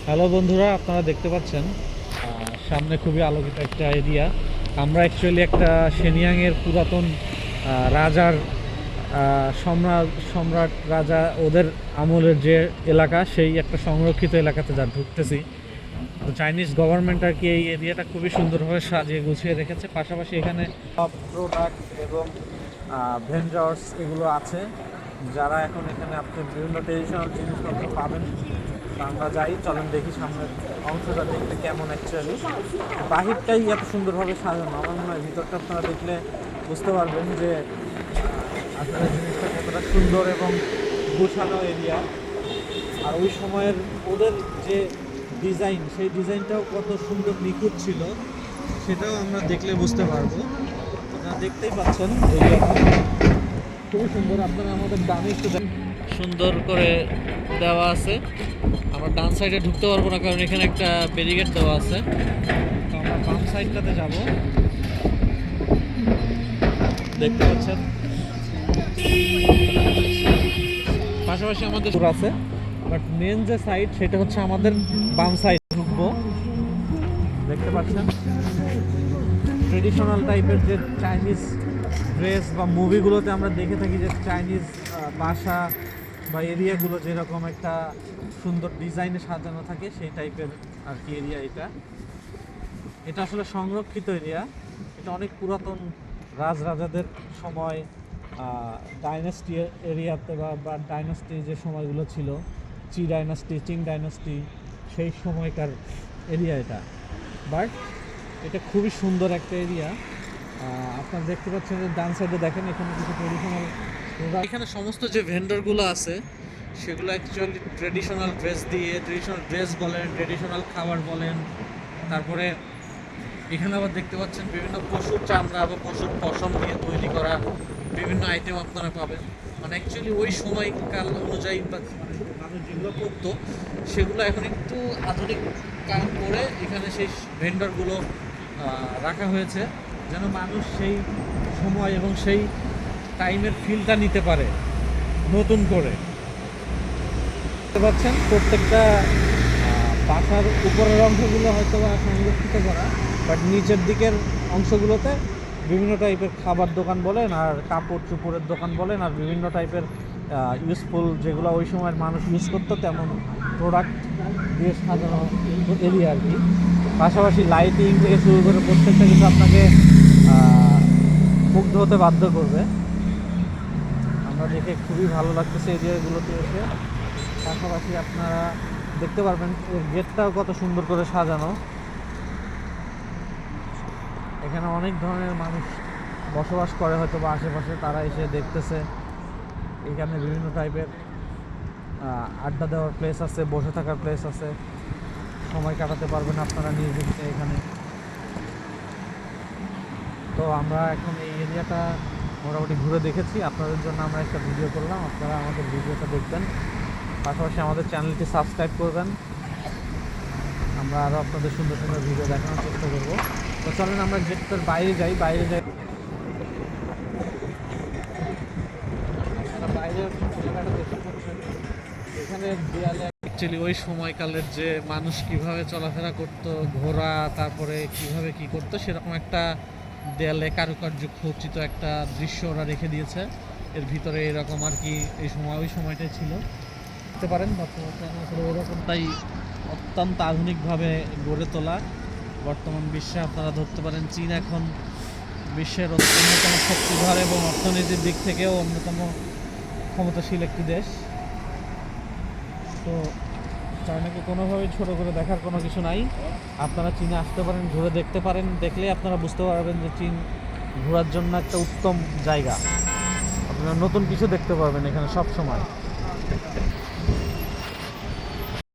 Hello বন্ধুরা, আপনারা দেখতে পাচ্ছেন সামনে খুবই আলোকিত একটা এরিয়া। আমরা অ্যাকচুয়ালি একটা সেনিয়াংয়ের পুরাতন রাজার সম্রাট সম্রাট রাজা ওদের আমলের যে এলাকা, সেই একটা সংরক্ষিত এলাকাতে যা ঢুকতেছি। তো চাইনিজ গভর্নমেন্ট আর কি এই এরিয়াটা খুবই সুন্দরভাবে সাজিয়ে গুছিয়ে রেখেছে। পাশাপাশি এখানে সব প্রোডাক্ট এবং ভেন্ডার্স এগুলো আছে, যারা এখন এখানে আপনি বিভিন্ন ট্রেডিশনাল জিনিসপত্র পাবেন। আমরা যাই, চলেন দেখি সামনের অংশটা দেখতে কেমন। অ্যাকচুয়ালি বাহিরটাই এত সুন্দরভাবে সাজানো, আমার মনে হয় ভিতরটা আপনারা দেখলে বুঝতে পারবেন যে আসলে জিনিসটা কতটা সুন্দর এবং গোছানো এরিয়া। আর ওই সময়ের ওদের যে ডিজাইন, সেই ডিজাইনটাও কত সুন্দর নিখুঁত ছিল, সেটাও আমরা দেখলে বুঝতে পারবো। আপনারা দেখতেই পাচ্ছেন এরিয়াটা খুবই সুন্দর। আপনারা আমাদের ডানে একটু সুন্দর করে দেওয়া আছে। আমরা ডান সাইডে ঢুকতে পারবো না, কারণ এখানে একটা ব্যারিকেড দেওয়া আছে। তো আমরা বাম সাইডটাতে যাব। দেখতে পাচ্ছেন পাশাপাশি আমাদের আছে, বাট মেন যে সাইড সেটা হচ্ছে আমাদের বাম সাইড ঢুকবো। দেখতে পাচ্ছেন ট্রেডিশনাল টাইপের যে চাইনিজ ড্রেস বা মুভিগুলোতে আমরা দেখে থাকি যে চাইনিজ বাসা বা এরিয়াগুলো যেরকম একটা সুন্দর ডিজাইনে সাজানো থাকে, সেই টাইপের আর কি এরিয়া এটা। এটা আসলে সংরক্ষিত এরিয়া। এটা অনেক পুরাতন রাজরাজাদের সময় ডাইনাস্টি এরিয়াতে বা ডাইনাস্টি যে সময়গুলো ছিল, ডাইনাস্টি, চিং ডাইনাস্টি, সেই সময়কার এরিয়া এটা। বাট এটা খুবই সুন্দর একটা এরিয়া। আপনারা দেখতে পাচ্ছেন যে ডান সাইডে দেখেন এখানে কিছু ট্রেডিশনাল, এখানে সমস্ত যে ভেন্ডরগুলো আছে সেগুলো অ্যাকচুয়ালি ট্রেডিশনাল ড্রেস দিয়ে, ট্রেডিশনাল ড্রেস বলেন, ট্রেডিশনাল খাবার বলেন। তারপরে এখানে আবার দেখতে পাচ্ছেন বিভিন্ন পশুর চামড়া বা পশুর পশম দিয়ে তৈরি করা বিভিন্ন আইটেম আপনারা পাবেন। মানে অ্যাকচুয়ালি ওই সময়কাল অনুযায়ী বা মানুষ যেগুলো করতো সেগুলো এখন একটু আধুনিক কাম করে এখানে সেই ভেন্ডরগুলো রাখা হয়েছে, যেন মানুষ সেই সময় এবং সেই টাইমের ফিলটা নিতে পারে নতুন করে। দেখতে পাচ্ছেন প্রত্যেকটা বাসার উপরের অংশগুলো হয়তো বা সংরক্ষিত করা, বাট নিচের দিকের অংশগুলোতে বিভিন্ন টাইপের খাবার দোকান বলেন, আর কাপড় চোপড়ের দোকান বলেন, আর বিভিন্ন টাইপের ইউজফুল যেগুলো ওই সময়ের মানুষ ইউজ করতো তেমন প্রোডাক্ট দিয়ে সাজানো এরিয়া আর কি। পাশাপাশি লাইটিং থেকে শুরু করে প্রত্যেকটা কিছু আপনাকে মুগ্ধ হতে বাধ্য করবে। আমরা দেখে খুবই ভালো লাগতেছে এরিয়াগুলোতে এসে। পাশাপাশি আপনারা দেখতে পারবেন এর গেটটাও কত সুন্দর করে সাজানো। এখানে অনেক ধরনের মানুষ বসবাস করে হয়তো বা আশেপাশে, তারা এসে দেখতেছে। এখানে বিভিন্ন টাইপের আড্ডা দেওয়ার প্লেস আছে, বসে থাকার প্লেস আছে, সময় কাটাতে পারবেন আপনারা নির্বিঘ্নে এখানে। তো আমরা এখন এই এরিয়াটা মোটামুটি ঘুরে দেখেছি, আপনাদের জন্য আমরা একটা ভিডিও করলাম। আপনারা আমাদের ভিডিওটা দেখবেন, পাশাপাশি আমাদের চ্যানেলটি সাবস্ক্রাইব করবেন। আমরা আরও আপনাদের সুন্দর সুন্দর ভিডিও দেখানোর চেষ্টা করব। তো চলেন আমরা গেটের বাইরে যাই। বাইরে এখানে দেয়ালে অ্যাকচুয়ালি ওই সময়কালের যে মানুষ কিভাবে চলাফেরা করতো, ঘোড়া, তারপরে কিভাবে কি করতো, সেরকম একটা দেয়ালে কারুকার্য খচিত একটা দৃশ্য ওরা রেখে দিয়েছে। এর ভিতরে এরকম আর কি এই সময় ওই সময়টাই ছিল, দেখতে পারেন। বর্তমানে আসলে ওরকমটাই অত্যন্ত আধুনিকভাবে গড়ে তোলা। বর্তমান বিশ্বে আপনারা ধরতে পারেন চীন এখন বিশ্বের অন্যতম শক্তিধর এবং অর্থনীতির দিক থেকেও অন্যতম ক্ষমতাশীল একটি দেশ। তো চায়নাকে কোনোভাবেই ছোট করে দেখার কোনো কিছু নাই। আপনারা চীনে আসতে পারেন, ঘুরে দেখতে পারেন। দেখলে আপনারা বুঝতে পারবেন যে চীন ঘোরার জন্য একটা উত্তম জায়গা। আপনারা নতুন কিছু দেখতে পারবেন এখানে সব সময়।